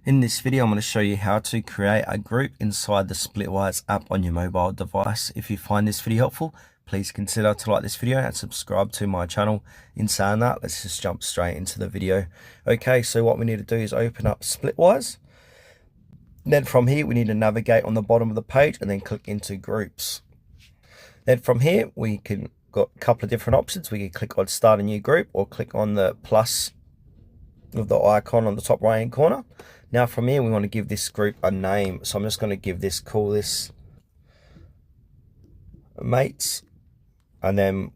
In this video, I'm going to show you how to create a group inside the Splitwise app on your mobile device. If you find this video helpful, please consider to like this video and subscribe to my channel. In saying that, let's just jump straight into the video. Okay, so what we need to do is open up Splitwise. Then from here, we need to navigate on the bottom of the page and then click into groups. Then from here, we can got a couple of different options. We can click on start a new group or click on the plus with the icon on the top right hand corner. Now from here, we want to give this group a name. So I'm just going to call this mates, and then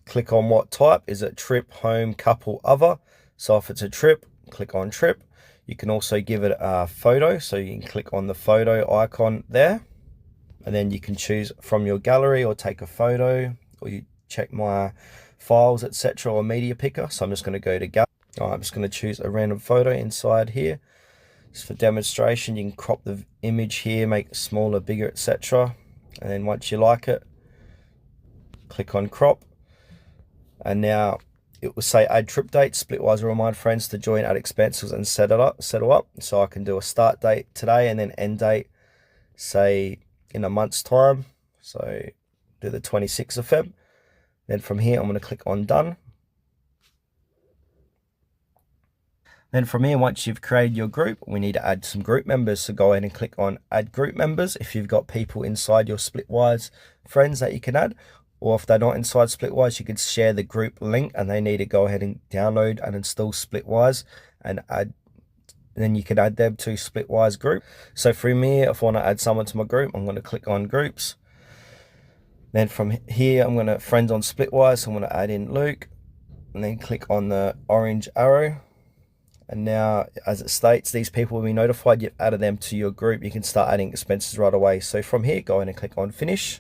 click on what type. Is it trip, home, couple, other? So if it's a trip, click on trip. You can also give it a photo. So you can click on the photo icon there, and then you can choose from your gallery or take a photo, or you check my files, etc., or media picker. So I'm just going to go to gallery. I'm just going to choose a random photo inside here. Just for demonstration, you can crop the image here, make it smaller, bigger, etc. And then once you like it, click on crop. And now it will say add trip date. Splitwise will remind friends to join, add expenses, and settle up. So I can do a start date today and then end date, say in a month's time. So do the 26th of Feb. Then from here, I'm going to click on done. Then from here, once you've created your group, we need to add some group members. So go ahead and click on add group members. If you've got people inside your Splitwise friends that you can add, or if they're not inside Splitwise, you could share the group link and they need to go ahead and download and install Splitwise and add. Then you can add them to Splitwise group. So from here, if I want to add someone to my group, I'm going to click on groups. Then from here, I'm going to friends on Splitwise. So I'm going to add in Luke, and then click on the orange arrow. And now, as it states, these people will be notified you've added them to your group. You can start adding expenses right away. So from here, go ahead and click on finish.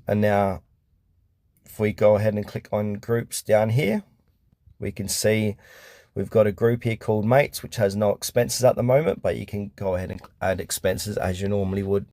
And now, if we go ahead and click on groups down here, we can see we've got a group here called mates, which has no expenses at the moment, but you can go ahead and add expenses as you normally would.